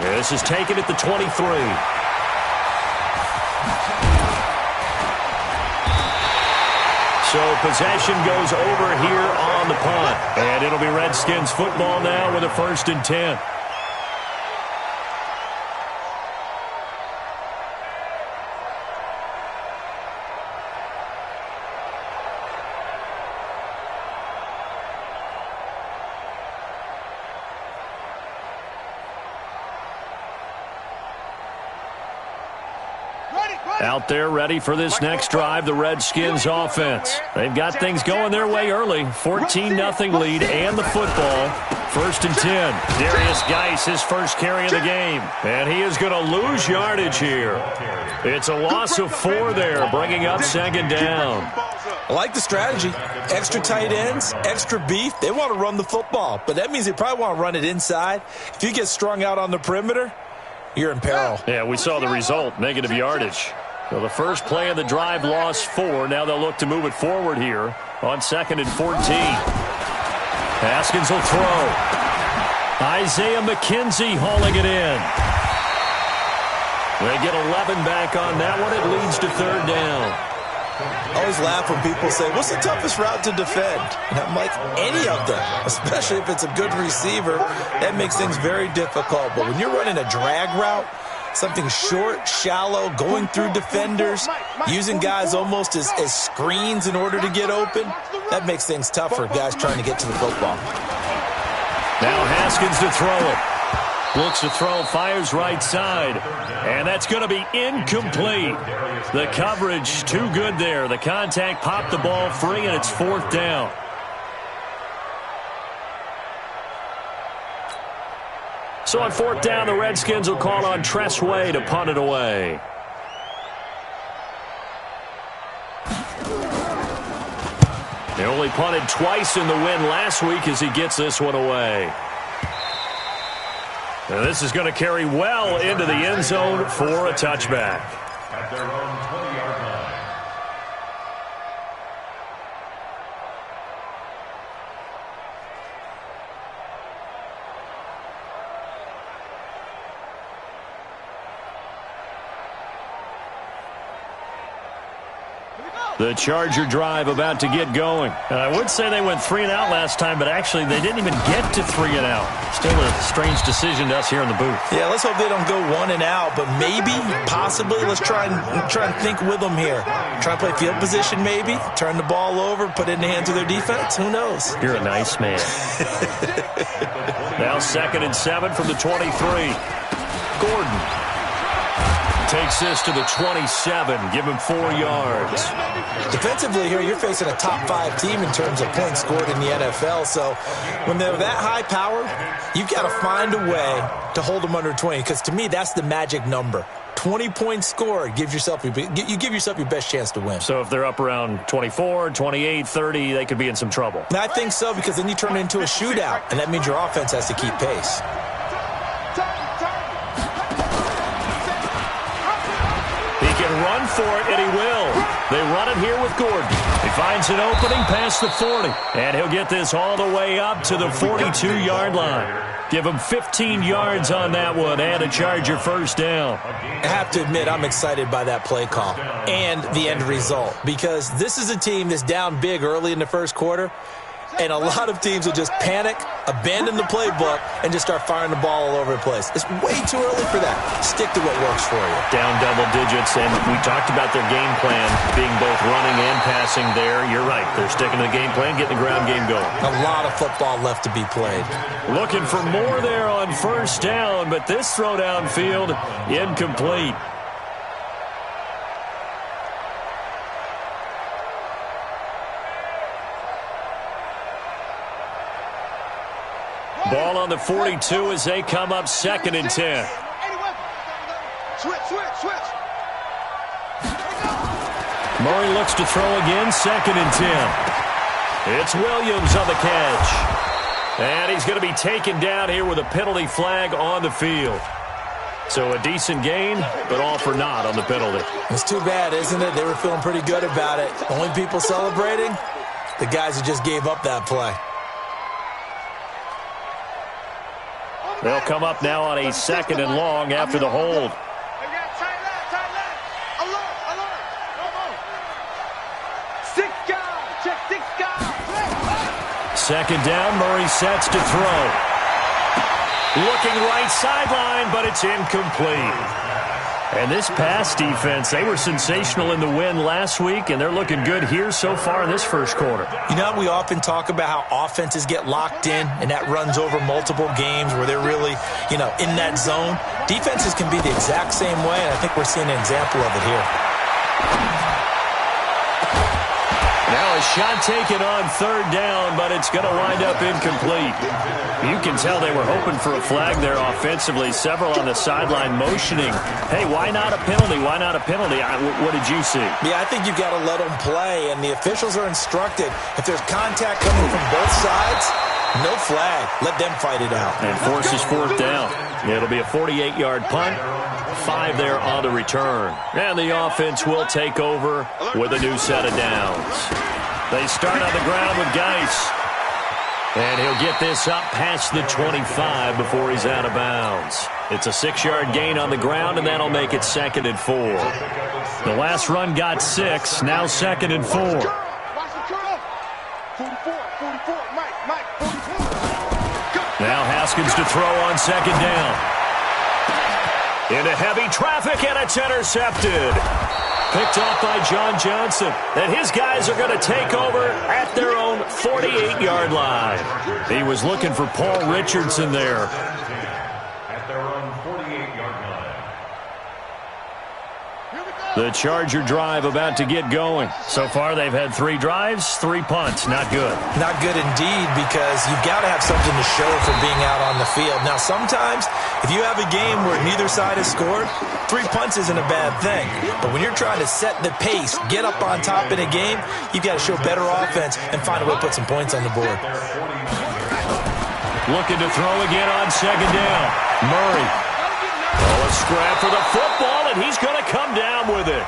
This is taken at the 23. So possession goes over here on the punt. And it'll be Redskins football now with a 1st and 10. Out there ready for this next drive, the Redskins offense. They've got things going their way early. 14-0 lead and the football. 1st and 10. Darius Geis, his first carry of the game. And he is going to lose yardage here. It's a loss of 4 there, bringing up 2nd down. I like the strategy. Extra tight ends, extra beef. They want to run the football, but that means they probably want to run it inside. If you get strung out on the perimeter, you're in peril. Yeah, we saw the result, negative yardage. So the first play of the drive lost 4. Now they'll look to move it forward here on 2nd and 14. Haskins will throw. Isaiah McKenzie hauling it in. They get 11 back on that one. It leads to 3rd down. I always laugh when people say, what's the toughest route to defend? And I'm like, any of them, especially if it's a good receiver. That makes things very difficult. But when you're running a drag route, something short, shallow, going through defenders, using guys almost as screens in order to get open, that makes things tough for guys trying to get to the football. Now Haskins to throw it. Looks to throw, fires right side. And that's going to be incomplete. The coverage too good there. The contact popped the ball free, and it's 4th down. So on 4th down, the Redskins will call on Tress Way to punt it away. They only punted twice in the win last week as he gets this one away. And this is going to carry well into the end zone for a touchback. At their own 20-yard line. The Charger drive about to get going. And I would say they went 3 and out last time, but actually they didn't even get to 3 and out. Still a strange decision to us here in the booth. Yeah, let's hope they don't go 1 and out, but maybe, possibly, let's try and think with them here. Try to play field position maybe, turn the ball over, put it in the hands of their defense. Who knows? You're a nice man. Now 2nd and 7 from the 23. Gordon takes this to the 27. Give him 4 yards. Defensively here, you're facing a top 5 team in terms of points scored in the NFL. So when they're that high powered, you've got to find a way to hold them under 20. Because to me, that's the magic number. 20 points scored, you give yourself your best chance to win. So if they're up around 24, 28, 30, they could be in some trouble. And I think so, because then you turn it into a shootout, and that means your offense has to keep pace. Run for it, and he will. They run it here with Gordon. He finds an opening past the 40, and he'll get this all the way up to the 42-yard line. Give him 15 yards on that one and a Charger 1st down. I have to admit, I'm excited by that play call and the end result, because this is a team that's down big early in the 1st quarter, and a lot of teams will just panic, abandon the playbook, and just start firing the ball all over the place. It's way too early for that. Stick to what works for you. Down double digits, and we talked about their game plan being both running and passing there. You're right. They're sticking to the game plan, getting the ground game going. A lot of football left to be played. Looking for more there on 1st down, but this throw downfield, incomplete. Ball on the 42 as they come up 2nd and 10. Switch. Murray looks to throw again, 2nd and 10. It's Williams on the catch. And he's going to be taken down here with a penalty flag on the field. So a decent gain, but all for naught on the penalty. It's too bad, isn't it? They were feeling pretty good about it. Only people celebrating, the guys who just gave up that play. They'll come up now on a 2nd and long after the hold. Second down, Murray sets to throw. Looking right sideline, but it's incomplete. And this pass defense, they were sensational in the win last week, and they're looking good here so far in this first quarter. You know, we often talk about how offenses get locked in, and that runs over multiple games where they're really, in that zone. Defenses can be the exact same way, and I think we're seeing an example of it here. Now a shot taken on 3rd down, but it's going to wind up incomplete. You can tell they were hoping for a flag there offensively. Several on the sideline motioning. Hey, why not a penalty? Why not a penalty? What did you see? Yeah, I think you've got to let them play, and the officials are instructed. If there's contact coming from both sides, no flag. Let them fight it out. And forces 4th down. It'll be a 48-yard punt. 5 there on the return. And the offense will take over with a new set of downs. They start on the ground with Geis. And he'll get this up past the 25 before he's out of bounds. It's a 6-yard gain on the ground, and that'll make it 2nd and 4. The last run got 6, now 2nd and 4. Now Haskins to throw on 2nd down. Into heavy traffic, and it's intercepted. Picked off by John Johnson. And his guys are going to take over at their own 48-yard line. He was looking for Paul Richardson there. At their own 48-yard line. The Charger drive about to get going. So far, they've had 3 drives, 3 punts. Not good. Not good indeed, because you've got to have something to show for being out on the field. Now, sometimes, if you have a game where neither side has scored, 3 punts isn't a bad thing. But when you're trying to set the pace, get up on top in a game, you've got to show better offense and find a way to put some points on the board. Looking to throw again on 2nd down. Murray. Oh, a scrap for the football, and he's going to come down with it.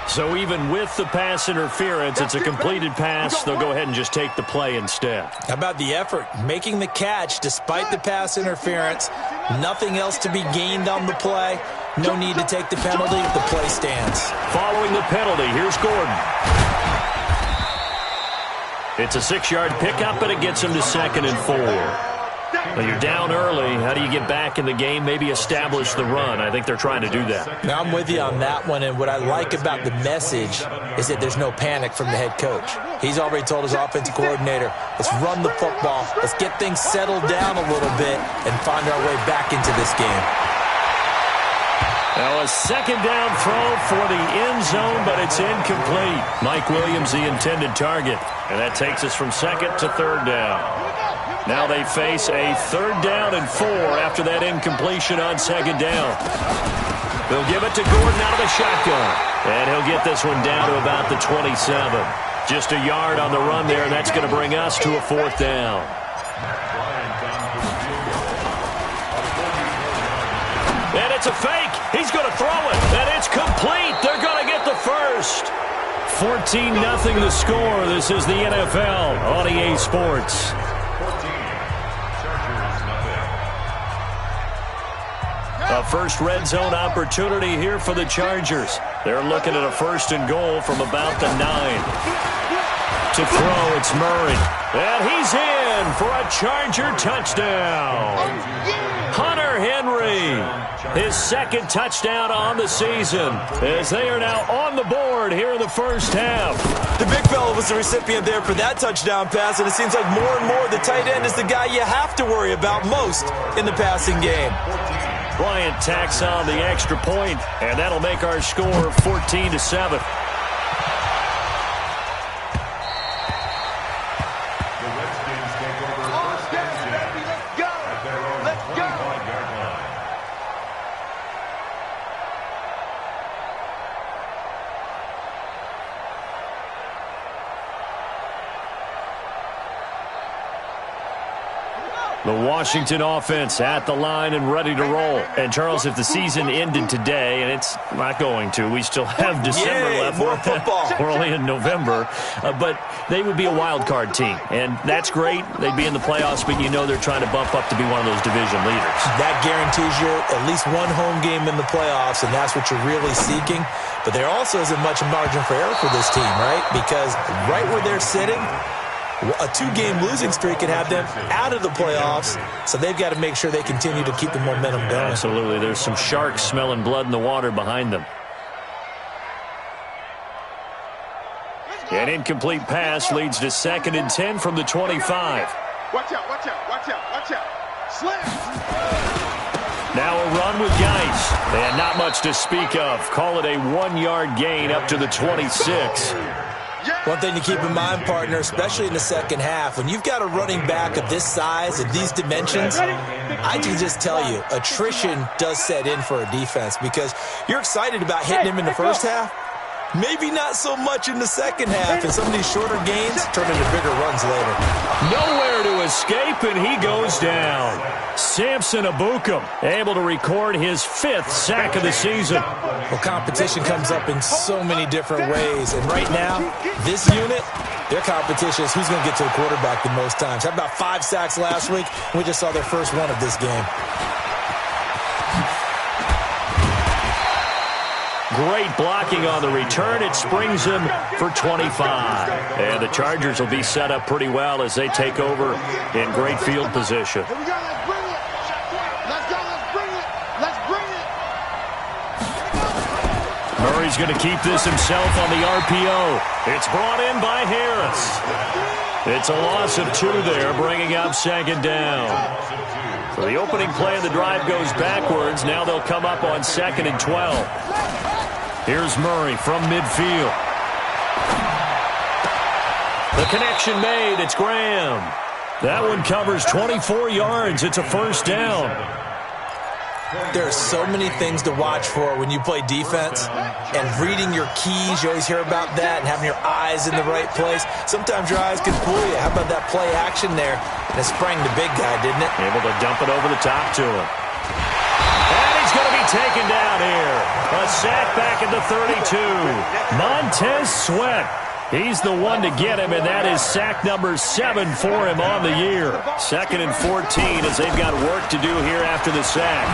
So even with the pass interference, it's a completed pass. They'll go ahead and just take the play instead. How about the effort? Making the catch despite the pass interference. Nothing else to be gained on the play. No need to take the penalty. The play stands. Following the penalty, here's Gordon. It's a 6-yard pickup, but it gets him to 2nd and 4. Well, you're down early. How do you get back in the game? Maybe establish the run. I think they're trying to do that. Now, I'm with you on that one, and what I like about the message is that there's no panic from the head coach. He's already told his offensive coordinator, let's run the football, let's get things settled down a little bit, and find our way back into this game. Now a 2nd down throw for the end zone, but it's incomplete. Mike Williams, the intended target. And that takes us from 2nd to 3rd down. Now they face a 3rd down and 4 after that incompletion on 2nd down. They'll give it to Gordon out of the shotgun. And he'll get this one down to about the 27. Just a yard on the run there, and that's going to bring us to a 4th down. And it's a fake. He's going to throw it. And it's complete. They're going to get the first. 14-0 the score. This is the NFL on EA Sports. A first red zone opportunity here for the Chargers. They're looking at a 1st and goal from about the 9. To throw, it's Murray. And he's in for a Charger touchdown. Hunter Henry, his 2nd touchdown on the season, as they are now on the board here in the first half. The big fella was the recipient there for that touchdown pass, and it seems like more and more the tight end is the guy you have to worry about most in the passing game. Bryant tacks on the extra point, and that'll make our score 14-7. The Washington offense at the line and ready to roll. And, Charles, if the season ended today, and it's not going to, we still have December left. More football. We're only in November. But they would be a wild card team. And that's great. They'd be in the playoffs, but you know they're trying to bump up to be one of those division leaders. That guarantees you at least one home game in the playoffs, and that's what you're really seeking. But there also isn't much margin for error for this team, right? Because right where they're sitting, a 2-game losing streak can have them out of the playoffs, so they've got to make sure they continue to keep the momentum going. Absolutely. There's some sharks smelling blood in the water behind them. An incomplete pass leads to 2nd and 10 from the 25. Watch out, watch out, watch out, watch out. Slam. Now a run with Geis. And not much to speak of. Call it a 1-yard gain up to the 26. One thing to keep in mind, partner, especially in the second half, when you've got a running back of this size and these dimensions, I can just tell you, attrition does set in for a defense because you're excited about hitting him in the first half. Maybe not so much in the second half, and some of these shorter gains turn into bigger runs later. Nowhere to escape, and he goes down. Samson Abukum able to record his 5th sack of the season. Well, competition comes up in so many different ways, and right now, this unit, their competition is who's going to get to the quarterback the most times. Had about 5 sacks last week, and we just saw their first one of this game. Great blocking on the return. It springs him for 25. And the Chargers will be set up pretty well as they take over in great field position. Here we go, let's bring it. Let's go, let's bring it. Let's bring it. Murray's going to keep this himself on the RPO. It's brought in by Harris. It's a loss of 2 there, bringing up 2nd down. So the opening play of the drive goes backwards. Now they'll come up on 2nd and 12. Here's Murray from midfield. The connection made. It's Graham. That one covers 24 yards. It's a first down. There are so many things to watch for when you play defense, and reading your keys, you always hear about that, and having your eyes in the right place. Sometimes your eyes can fool you. How about that play action there? And it sprang the big guy, didn't it? Able to dump it over the top to him. And he's going to be taken down here. A sack back at the 32. Montez Sweat. He's the one to get him, and that is sack number 7 for him on the year. 2nd and 14 as they've got work to do here after the sack.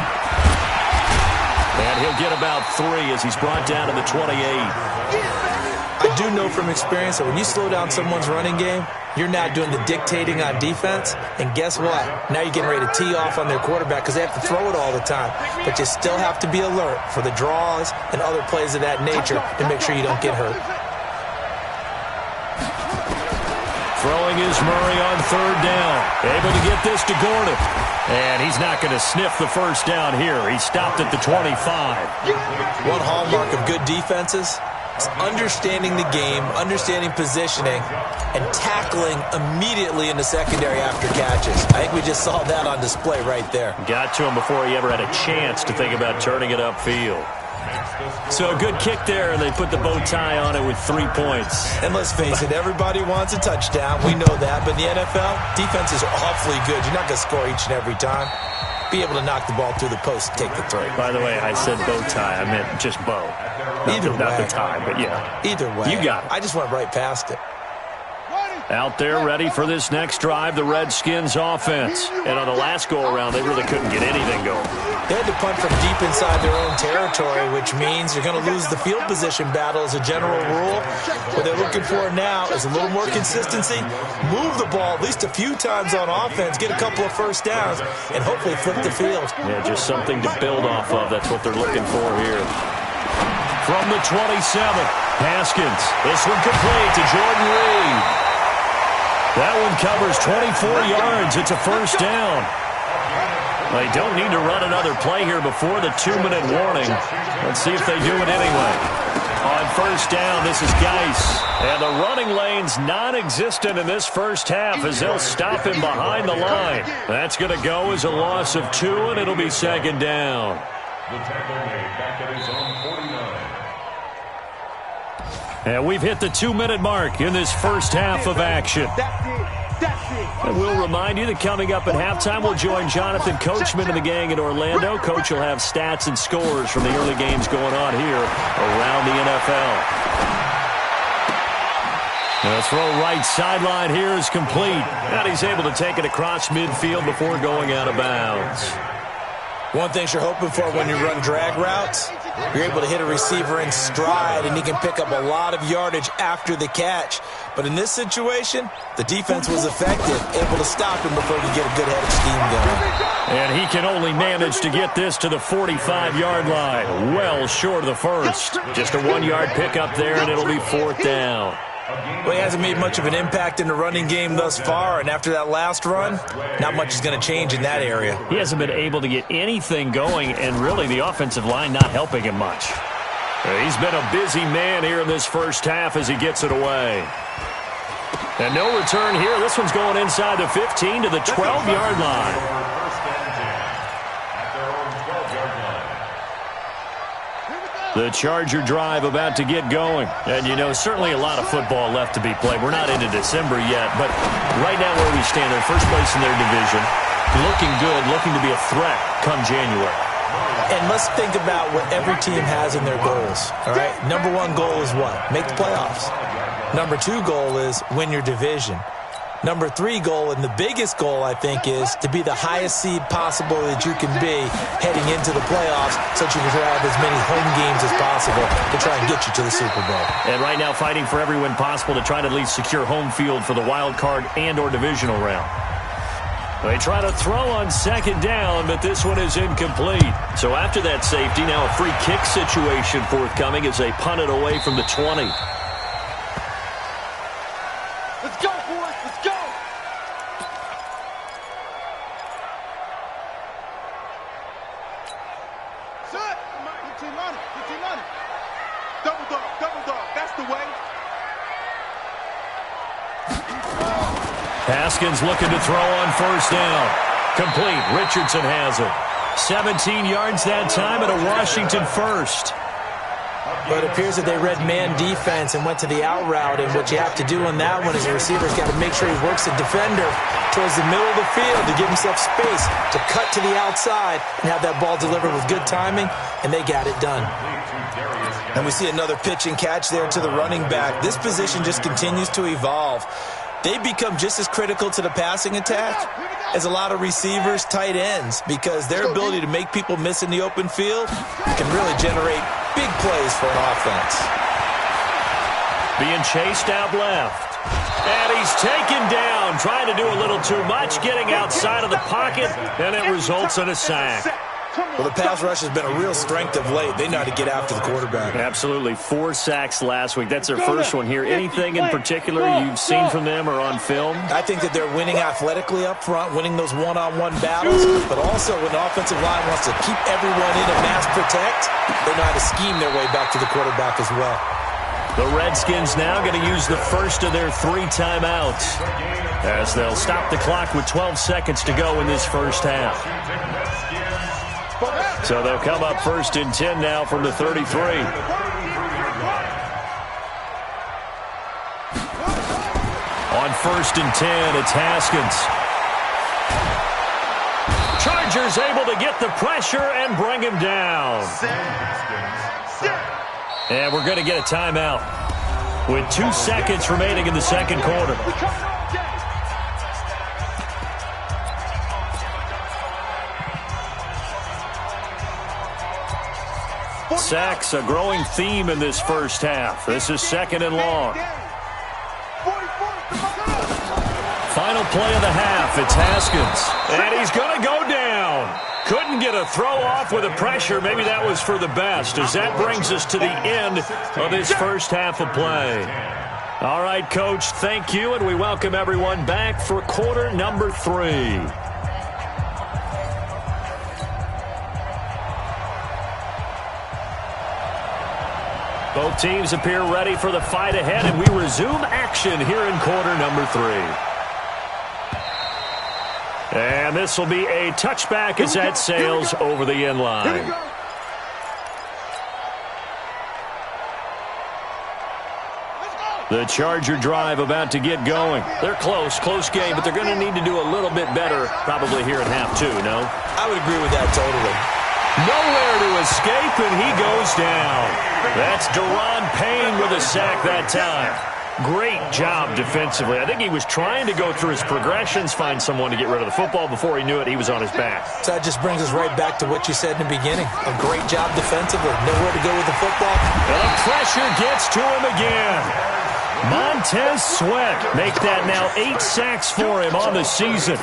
And he'll get about 3 as he's brought down to the 28. I do know from experience that when you slow down someone's running game, you're now doing the dictating on defense. And guess what? Now you're getting ready to tee off on their quarterback because they have to throw it all the time. But you still have to be alert for the draws and other plays of that nature to make sure you don't get hurt. Throwing is Murray on 3rd down. Able to get this to Gordon. And he's not going to sniff the first down here. He stopped at the 25. One hallmark of good defenses is understanding the game, understanding positioning, and tackling immediately in the secondary after catches. I think we just saw that on display right there. Got to him before he ever had a chance to think about turning it upfield. So a good kick there, and they put the bow tie on it with 3 points. And let's face it, everybody wants a touchdown. We know that. But in the NFL, defenses are awfully good. You're not going to score each and every time. Be able to knock the ball through the post and take the throw. By the way, I said bow tie. I meant just bow. Not the tie, but yeah. Either way. You got it. I just went right past it. Out there ready for this next drive, the Redskins offense. And on the last go-around, they really couldn't get anything going. They had to punt from deep inside their own territory, which means you're going to lose the field position battle as a general rule. What they're looking for now is a little more consistency, move the ball at least a few times on offense, get a couple of first downs, and hopefully flip the field. Yeah, just something to build off of. That's what they're looking for here. From the 27, Haskins. This one complete to Jordan Reed. That one covers 24 yards. It's a first down. They don't need to run another play here before the 2-minute warning. Let's see if they do it anyway. On first down, this is Geis. And the running lane's non-existent in this first half as they'll stop him behind the line. That's going to go as a loss of 2, and it'll be 2nd down. The tackle made back at his own 49. And we've hit the 2-minute mark in this first half of action. That's it. And we'll remind you that coming up at halftime, we'll join Jonathan Coachman and the gang in Orlando. Coach will have stats and scores from the early games going on here around the NFL. The throw right sideline here is complete. And he's able to take it across midfield before going out of bounds. One thing you're hoping for when you run drag routes, you're able to hit a receiver in stride, and he can pick up a lot of yardage after the catch. But in this situation, the defense was effective, able to stop him before he could get a good head of steam going. And he can only manage to get this to the 45-yard line. Well short of the first. Just a 1-yard pickup there, and it'll be 4th down. Well, he hasn't made much of an impact in the running game thus far, and after that last run, not much is going to change in that area. He hasn't been able to get anything going, and really the offensive line not helping him much. He's been a busy man here in this first half as he gets it away. And no return here. This one's going inside the 15 to the 12-yard line. The Charger drive about to get going. And, you know, certainly a lot of football left to be played. We're not into December yet, but right now where we stand, they're first place in their division, looking good, looking to be a threat come January. And let's think about what every team has in their goals, all right? Number 1 goal is what? Make the playoffs. Number 2 goal is win your division. Number 3 goal, and the biggest goal, I think, is to be the highest seed possible that you can be heading into the playoffs so that you can have as many home games as possible to try and get you to the Super Bowl. And right now fighting for every win possible to try to at least secure home field for the wild card and or divisional round. They try to throw on 2nd down, but this one is incomplete. So after that safety, now a free kick situation forthcoming as they punt it away from the 20. Let's go, boys. Let's go. Set. 15 line. 15 line. Double dog. Double dog. That's the way. Haskins looking to throw on 1st down. Complete. Richardson has it. 17 yards that time and a Washington first. But it appears that they read man defense and went to the out route, and what you have to do on that one is the receiver's got to make sure he works the defender towards the middle of the field to give himself space to cut to the outside and have that ball delivered with good timing, and they got it done. And we see another pitch and catch there to the running back. This position just continues to evolve. They become just as critical to the passing attack as a lot of receivers, tight ends, because their ability to make people miss in the open field can really generate big plays for an offense. Being chased out left. And he's taken down, trying to do a little too much, getting outside of the pocket, and it results in a sack. Well, the pass rush has been a real strength of late. They know how to get after the quarterback. Absolutely. 4 sacks last week. That's their first one here. Anything in particular you've seen from them or on film? I think that they're winning athletically up front, winning those one-on-one battles, but also when the offensive line wants to keep everyone in and mass protect, they know how to scheme their way back to the quarterback as well. The Redskins now going to use the first of their 3 timeouts as they'll stop the clock with 12 seconds to go in this first half. So they'll come up 1st and 10 now from the 33. On 1st and 10, it's Haskins. Chargers able to get the pressure and bring him down. And we're going to get a timeout with 2 seconds remaining in the second quarter. Sacks, a growing theme in this first half. This is 2nd and long. Final play of the half, it's Haskins. And he's going to go down. Couldn't get a throw off with the pressure. Maybe that was for the best, as that brings us to the end of this first half of play. All right, Coach, thank you, and we welcome everyone back for quarter number 3. Both teams appear ready for the fight ahead, and we resume action here in quarter number 3. And this will be a touchback as that sails over the end line. The Charger drive about to get going. They're close game, but they're going to need to do a little bit better probably here in half two, no? I would agree with that totally. Nowhere to escape, and he goes down. That's Deron Payne with a sack that time. Great job defensively. I think he was trying to go through his progressions, find someone to get rid of the football. Before he knew it, he was on his back. So that just brings us right back to what you said in the beginning. A great job defensively. Nowhere to go with the football. And the pressure gets to him again. Montez Sweat make that now 8 sacks for him on the season.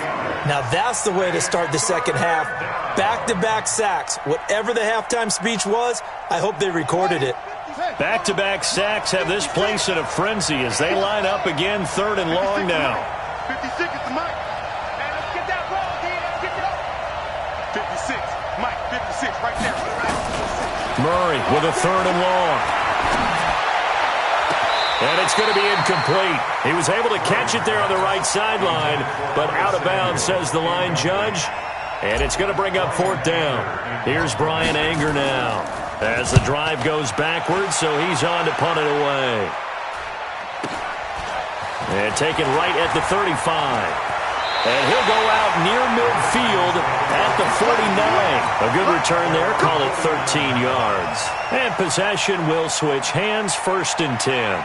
Now that's the way to start the second half. Back-to-back sacks. Whatever the halftime speech was, I hope they recorded it. Back-to-back sacks have this place in a frenzy as they line up again, 3rd and long now. 56 is the mic. Man, let's get that ball, D. Let's get that. 56. Mike, 56 right there. Murray with a 3rd and long. And it's going to be incomplete. He was able to catch it there on the right sideline, but out of bounds, says the line judge. And it's going to bring up 4th down. Here's Brian Anger now as the drive goes backwards, so he's on to punt it away. And taken right at the 35. And he'll go out near midfield at the 49. A good return there. Call it 13 yards. And possession will switch hands, 1st and 10.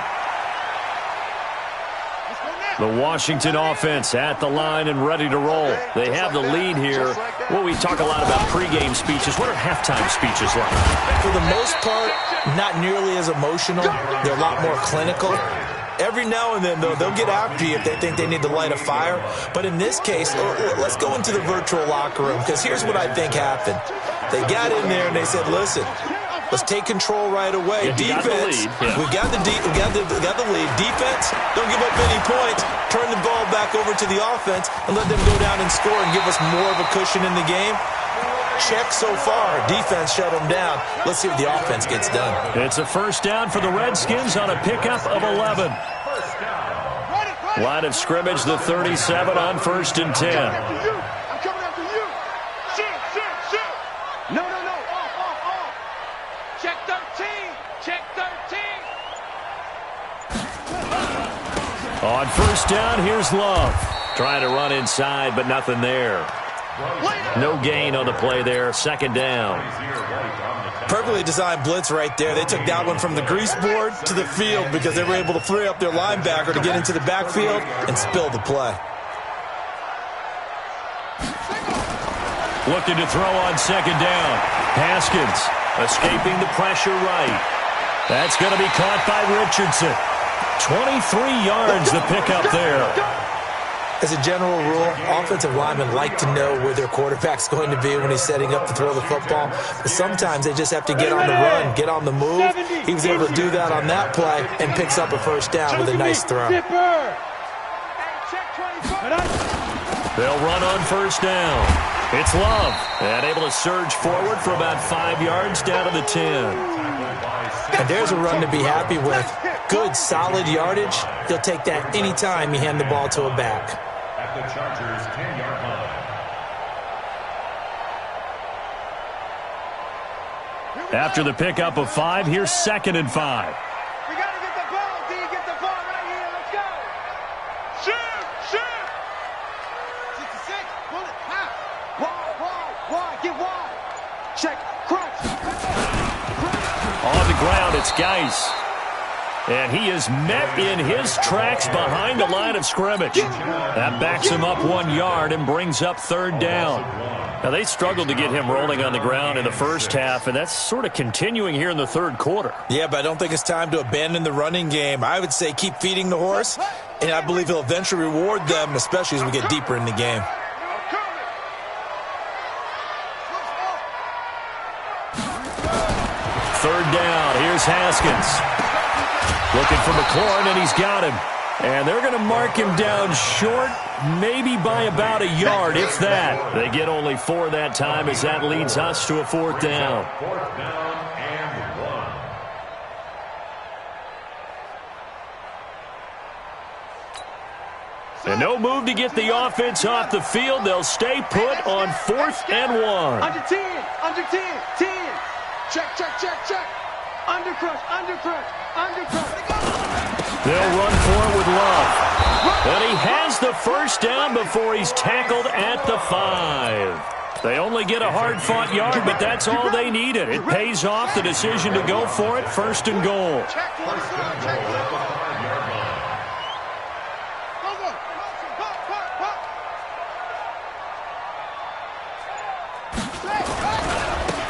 The Washington offense at the line and ready to roll. They have the lead here. Well, we talk a lot about pregame speeches. What are halftime speeches like? For the most part, not nearly as emotional. They're a lot more clinical. Every now and then, though, they'll get after you if they think they need to light a fire. But in this case, let's go into the virtual locker room, because here's what I think happened. They got in there and they said, listen, let's take control right away. Defense, we got the lead. Defense, don't give up any points. Turn the ball back over to the offense and let them go down and score and give us more of a cushion in the game. Check so far. Defense shut them down. Let's see what the offense gets done. It's a 1st down for the Redskins on a pickup of 11. Line of scrimmage, the 37 on 1st and 10. I'm coming after you. Shoot. No. Off. Check 13. Check 13. On 1st down, here's Love. Trying to run inside, but nothing there. No gain on the play there. 2nd down. Perfectly designed blitz right there. They took that one from the grease board to the field because they were able to free up their linebacker to get into the backfield and spill the play. Looking to throw on 2nd down. Haskins escaping the pressure right. That's going to be caught by Richardson. 23 yards the pickup there. As a general rule, offensive linemen like to know where their quarterback's going to be when he's setting up to throw the football. But sometimes they just have to get on the run, get on the move. He was able to do that on that play and picks up a 1st down with a nice throw. They'll run on 1st down. It's Love, and able to surge forward for about 5 yards down to the 10. And there's a run to be happy with. Good, solid yardage. He'll take that any time you hand the ball to a back. At the Chargers' 10-yard line. After the pickup of 5, here's 2nd and 5. We got to get the ball, D. Get the ball right here. Let's go. Shoot. 66. Pull it. Half. Wide. Get wide. Check. Crunch. On the ground, it's Geis. And he is met in his tracks behind the line of scrimmage. That backs him up 1 yard and brings up 3rd down. Now, they struggled to get him rolling on the ground in the first half, and that's sort of continuing here in the 3rd quarter. Yeah, but I don't think it's time to abandon the running game. I would say keep feeding the horse, and I believe he'll eventually reward them, especially as we get deeper in the game. 3rd down. Here's Haskins. Looking for McLaurin, and he's got him. And they're going to mark him down short, maybe by about a yard, if that. They get only 4 that time as that leads us to a 4th down. 4th down and 1. And no move to get the offense off the field. They'll stay put on 4th and 1. Under 10. 10. Check. Undercrush. They'll run for it with Love. And he has the first down before he's tackled at the 5. They only get a hard-fought yard, but that's all they needed. It pays off the decision to go for it, 1st and goal.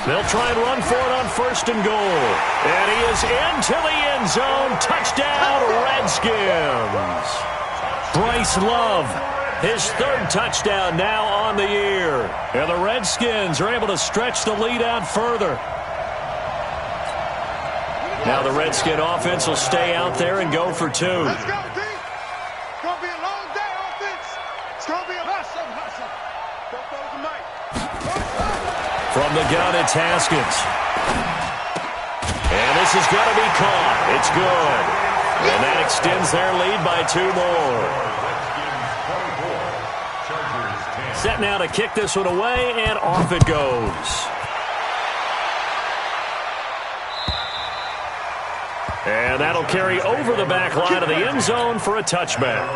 They'll try and run for it on 1st and goal. And he is into the end zone. Touchdown, Redskins. Bryce Love, his 3rd touchdown now on the year. And the Redskins are able to stretch the lead out further. Now the Redskin offense will stay out there and go for 2. Let's go, D. It's going to be a long day offense. It's going to be a hustle. Don't throw the mic. From the gun, it's Haskins. And this is going to be caught. It's good. And that extends their lead by 2 more. Set now to kick this one away, and off it goes. And that'll carry over the back line of the end zone for a touchback.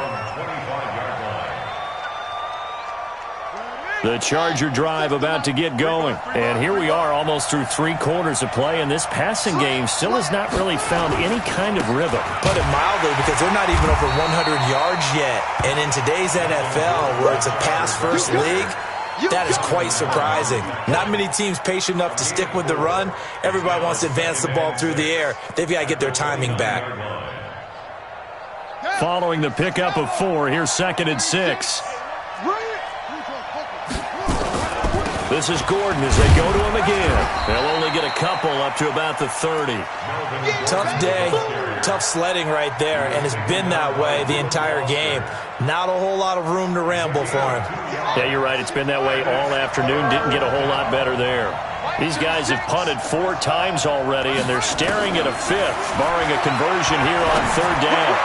The Charger drive about to get going. And here we are almost through 3 quarters of play, and this passing game still has not really found any kind of rhythm. Put it mildly, because they're not even over 100 yards yet. And in today's NFL, where it's a pass-first league, that is quite surprising. Not many teams patient enough to stick with the run. Everybody wants to advance the ball through the air. They've got to get their timing back. Following the pickup of 4, here's 2nd and 6. This is Gordon as they go to him again. They'll only get a couple up to about the 30. Tough day, tough sledding right there, and it's been that way the entire game. Not a whole lot of room to ramble for him. Yeah, you're right. It's been that way all afternoon. Didn't get a whole lot better there. These guys have punted 4 times already, and they're staring at a 5th, barring a conversion here on 3rd down.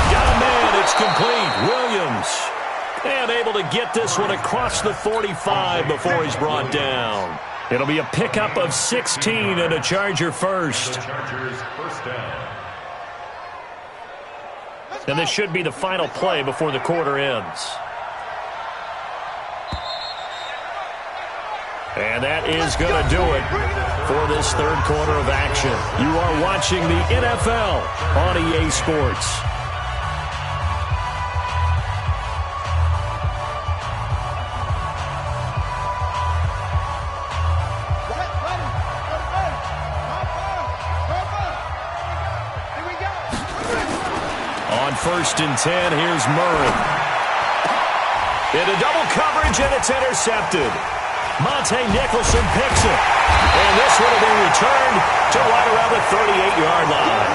Got a man. It's complete. Williams. And able to get this one across the 45 before he's brought down. It'll be a pickup of 16 and a Charger first. And this should be the final play before the quarter ends. And that is going to do it for this 3rd quarter of action. You are watching the NFL on EA Sports. On 1st and 10, here's Murray. Into double coverage, and it's intercepted. Monte Nicholson picks it. And this one will be returned to right around the 38-yard line.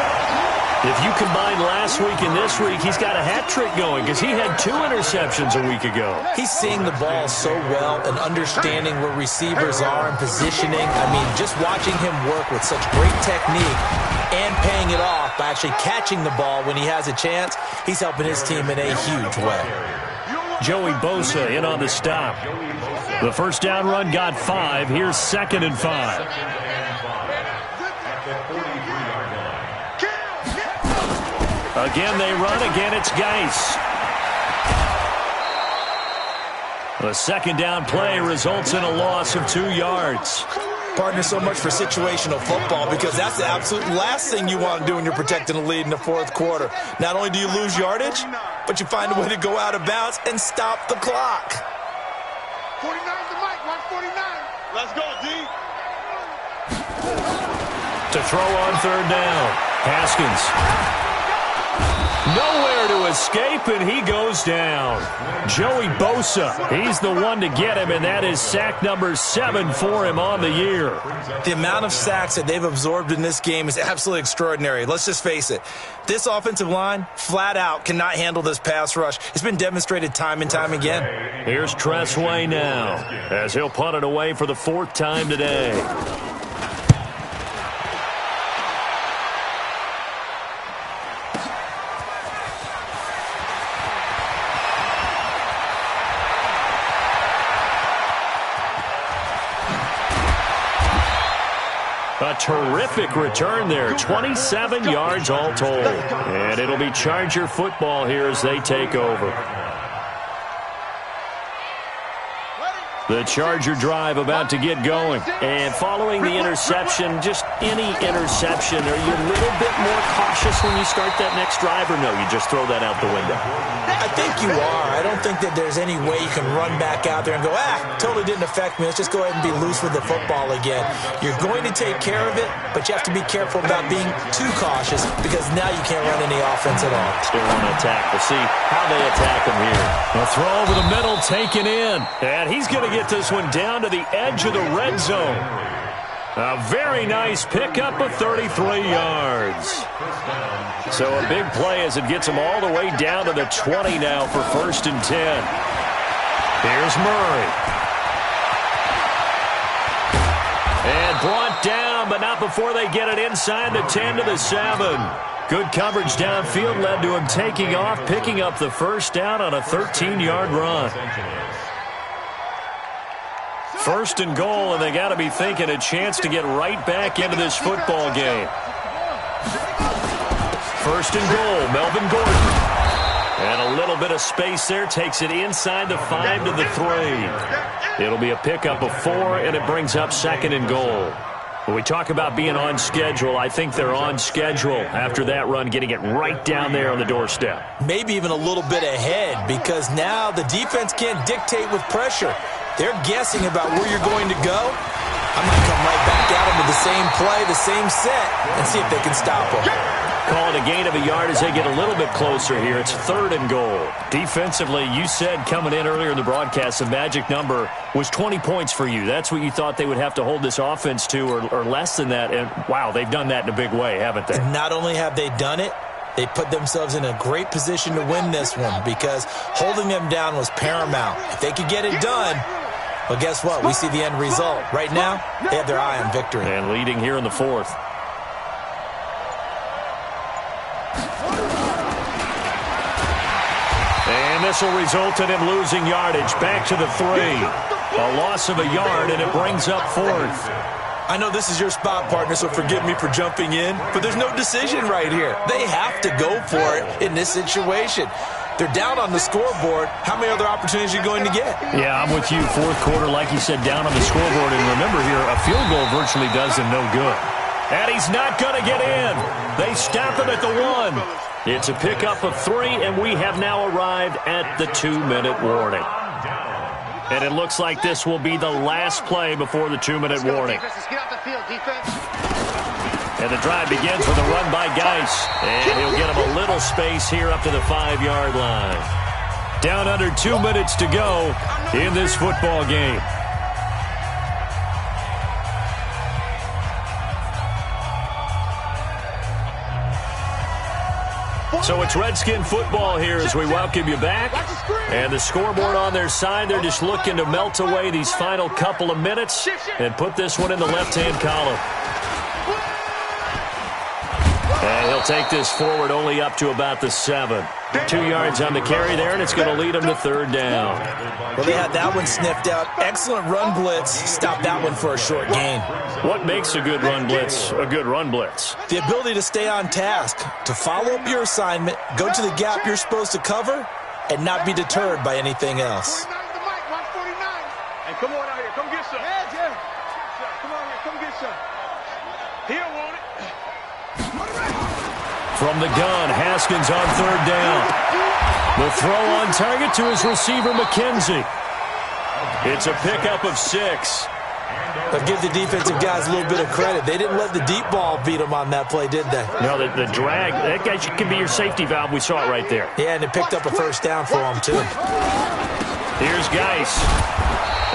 If you combine last week and this week, he's got a hat trick going because he had 2 interceptions a week ago. He's seeing the ball so well and understanding where receivers are and positioning. I mean, just watching him work with such great technique and paying it off by actually catching the ball when he has a chance, he's helping his team in a huge way. Joey Bosa in on the stop. The first down run got 5. Here's 2nd and 5. Again, they run. Again, it's Geis. The 2nd down play results in a loss of 2 yards. Partner, so much for situational football because that's the absolute last thing you want to do when you're protecting a lead in the 4th quarter. Not only do you lose yardage, but you find a way to go out of bounds and stop the clock. 49 to Mike, 149. Let's go, D. To throw on 3rd down. Haskins. Nowhere to escape, and he goes down. Joey Bosa, he's the one to get him, and that is sack number 7 for him on the year. The amount of sacks that they've absorbed in this game is absolutely extraordinary. Let's just face it. This offensive line, flat out, cannot handle this pass rush. It's been demonstrated time and time again. Here's Tressway now, as he'll punt it away for the 4th time today. A terrific return there, 27 yards all told. And it'll be Charger football here as they take over. The Charger drive about to get going. And following the interception, just any interception, are you a little bit more cautious when you start that next drive, or no, you just throw that out the window? I think you are. I don't think that there's any way you can run back out there and go, totally didn't affect me. Let's just go ahead and be loose with the football again. You're going to take care of it, but you have to be careful about being too cautious because now you can't run any offense at all. Still on attack. We'll see how they attack him here. A throw over the middle taken in. And he's going to get this one down to the edge of the red zone. A very nice pickup of 33 yards. So a big play as it gets him all the way down to the 20 now for 1st and 10. Here's Murray. And brought down, but not before they get it inside the 10 to the 7. Good coverage downfield led to him taking off, picking up the first down on a 13-yard run. 1st and goal, and they got to be thinking a chance to get right back into this football game. 1st and goal, Melvin Gordon. And a little bit of space there, takes it inside the 5 to the 3. It'll be a pickup of 4, and it brings up 2nd and goal. When we talk about being on schedule, I think they're on schedule after that run, getting it right down there on the doorstep. Maybe even a little bit ahead, because now the defense can't dictate with pressure. They're guessing about where you're going to go. I'm going to come right back at them with the same play, the same set, and see if they can stop them. Call it a gain of a yard as they get a little bit closer here. It's 3rd and goal. Defensively, you said coming in earlier in the broadcast, the magic number was 20 points for you. That's what you thought they would have to hold this offense to, or less than that. And, wow, they've done that in a big way, haven't they? And not only have they done it, they put themselves in a great position to win this one because holding them down was paramount. If they could get it done, well, guess what? We see the end result. Right now, they have their eye on victory. And leading here in the 4th. And this will result in him losing yardage. Back to the 3. A loss of a yard, and it brings up 4th. I know this is your spot, partner, so forgive me for jumping in, but there's no decision right here. They have to go for it in this situation. They're down on the scoreboard. How many other opportunities are you going to get? Yeah, I'm with you. 4th quarter, like you said, down on the scoreboard. And remember here, a field goal virtually does him no good. And he's not going to get in. They stop him at the 1. It's a pickup of 3, and we have now arrived at the 2-minute warning. And it looks like this will be the last play before the 2-minute warning. And the drive begins with a run by Geis. And he'll get him a little space here up to the 5-yard line. Down under 2 minutes to go in this football game. So it's Redskin football here as we welcome you back. And the scoreboard on their side, they're just looking to melt away these final couple of minutes and put this one in the left-hand column. And he'll take this forward only up to about the 7. 2 yards on the carry there, and it's going to lead him to 3rd down. Well, they had that one sniffed out. Excellent run blitz. Stop that one for a short gain. What makes a good run blitz a good run blitz? The ability to stay on task, to follow up your assignment, go to the gap you're supposed to cover, and not be deterred by anything else. Hey, come on out here. Come get some. Yeah. Come on here. Come get some. He don't want it. From the gun, Haskins on 3rd down. The throw on target to his receiver, McKenzie. It's a pickup of 6. But give the defensive guys a little bit of credit. They didn't let the deep ball beat them on that play, did they? No, the drag, that guy can be your safety valve. We saw it right there. Yeah, and it picked up a first down for them, too. Here's Geis.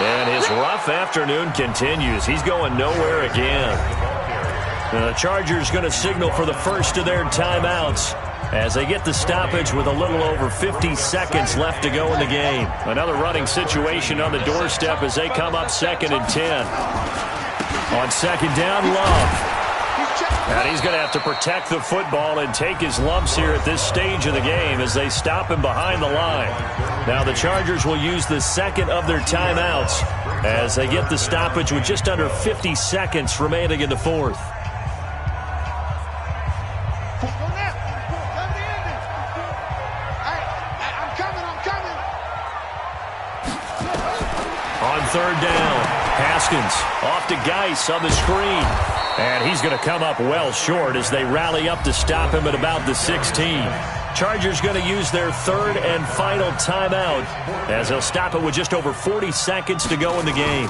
And his rough afternoon continues. He's going nowhere again. The Chargers going to signal for the first of their timeouts as they get the stoppage with a little over 50 seconds left to go in the game. Another running situation on the doorstep as they come up 2nd and 10. On 2nd down, Love. And he's going to have to protect the football and take his lumps here at this stage of the game as they stop him behind the line. Now the Chargers will use the second of their timeouts as they get the stoppage with just under 50 seconds remaining in the fourth. On third down, Haskins off to Geis on the screen. And he's going to come up well short as they rally up to stop him at about the 16. Chargers going to use their third and final timeout as they'll stop it with just over 40 seconds to go in the game.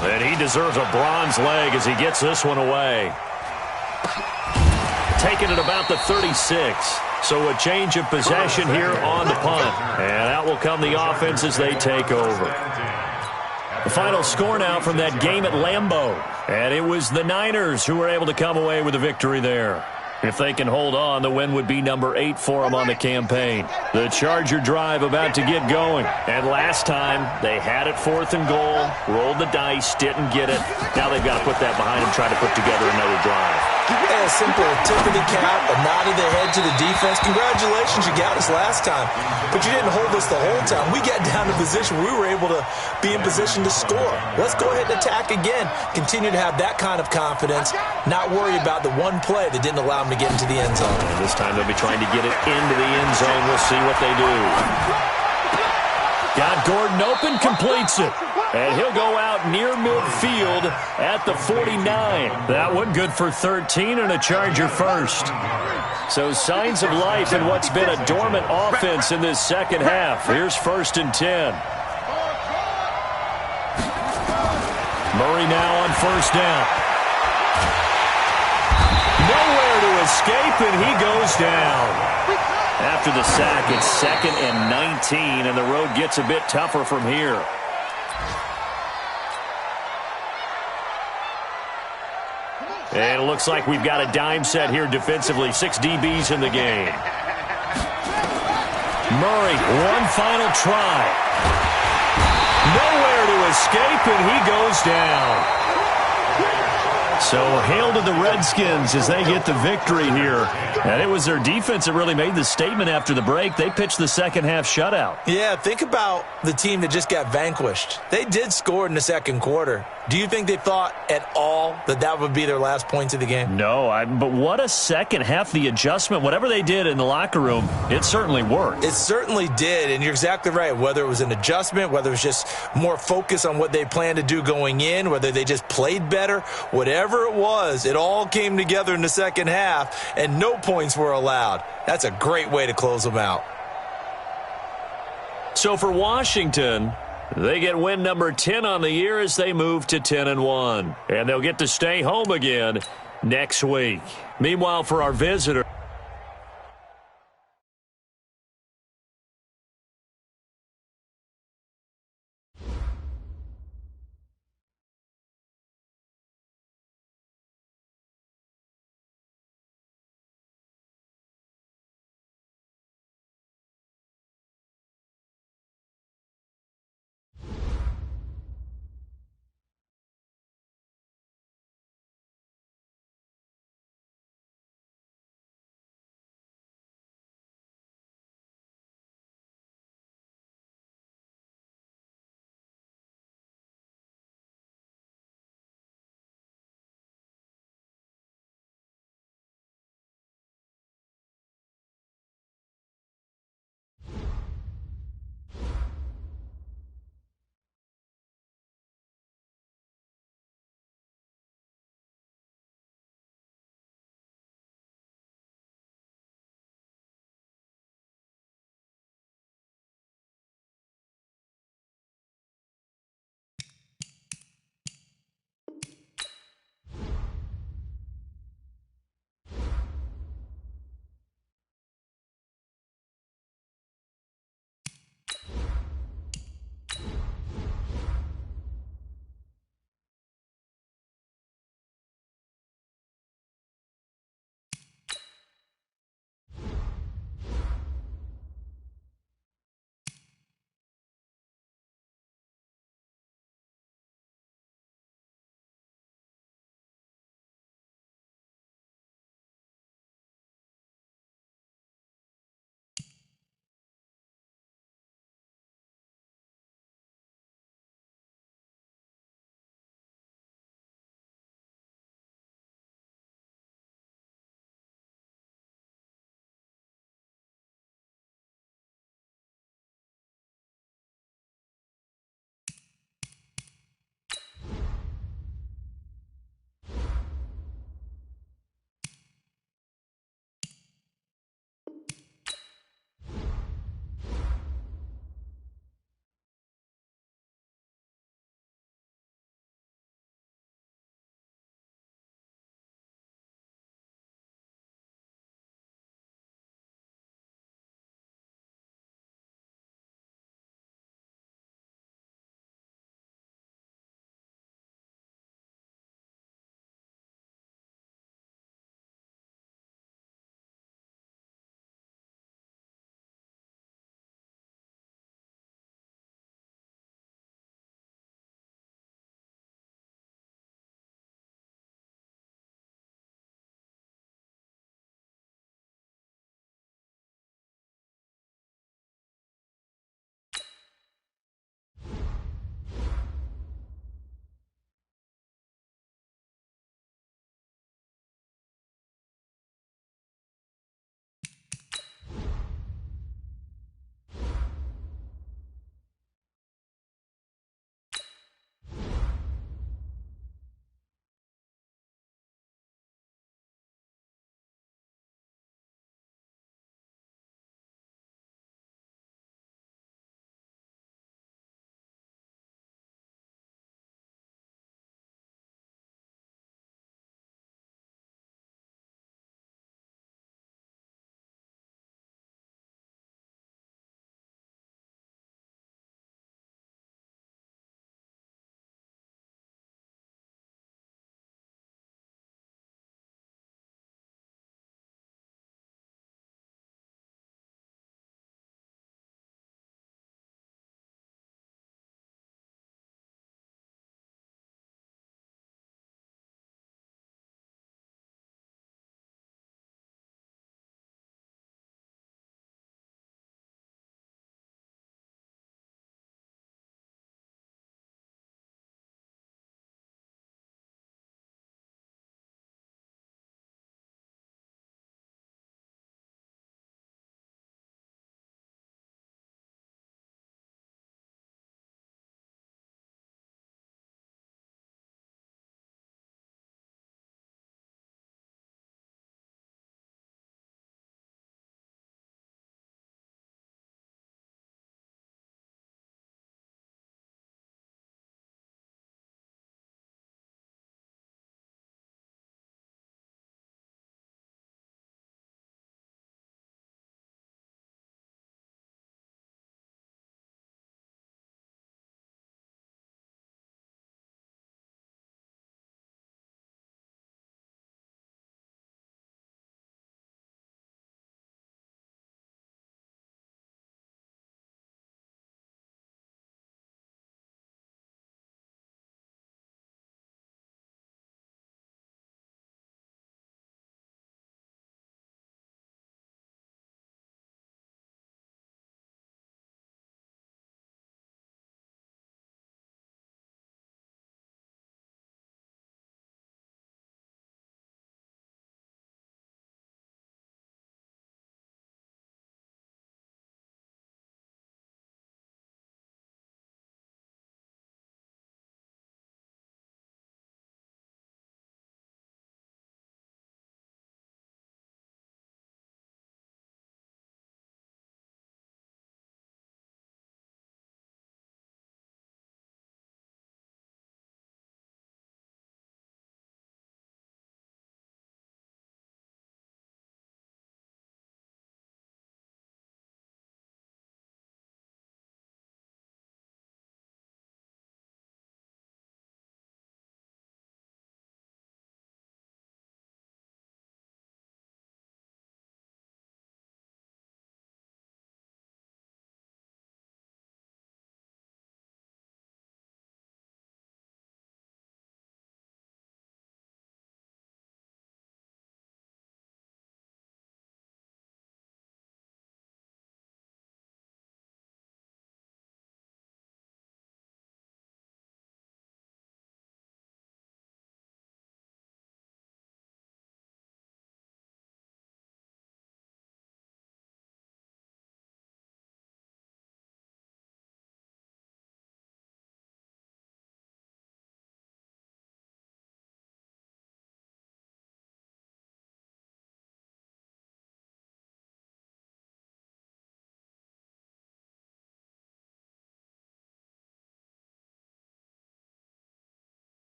And he deserves a bronze leg as he gets this one away. Taking it about the 36. So a change of possession here on the punt. And out will come the offense as they take over. The final score now from that game at Lambeau. And it was the Niners who were able to come away with a victory there. If they can hold on, the win would be number 8 for them on the campaign. The Charger drive about to get going. And last time, they had it 4th and goal, rolled the dice, didn't get it. Now they've got to put that behind them, try to put together another drive. Yeah, simple tip of the cap, a nod of the head to the defense. Congratulations, you got us last time. But you didn't hold us the whole time. We got down to position where we were able to be in position to score. Let's go ahead and attack again. Continue to have that kind of confidence, not worry about the one play that didn't allow them to get into the end zone. And this time they'll be trying to get it into the end zone. We'll see what they do. Got Gordon open, completes it. And he'll go out near midfield at the 49. That one good for 13 and a Charger first. So signs of life in what's been a dormant offense in this second half. Here's 1st and 10. Murray now on 1st down. Nowhere to escape, and he goes down. After the sack, it's 2nd and 19, and the road gets a bit tougher from here. And it looks like we've got a dime set here defensively. 6 DBs in the game. Murray, one final try. Nowhere to escape, and he goes down. So hail to the Redskins as they get the victory here. And it was their defense that really made the statement after the break. They pitched the second half shutout. Yeah, think about the team that just got vanquished. They did score in the second quarter. Do you think they thought at all that that would be their last points of the game? No, but what a second half. The adjustment, whatever they did in the locker room, it certainly worked. It certainly did, and you're exactly right. Whether it was an adjustment, whether it was just more focus on what they planned to do going in, whether they just played better, whatever it was, it all came together in the second half, and no points were allowed. That's a great way to close them out. So for Washington, they get win number 10 on the year as they move to 10-1. And they'll get to stay home again next week. Meanwhile, for our visitor,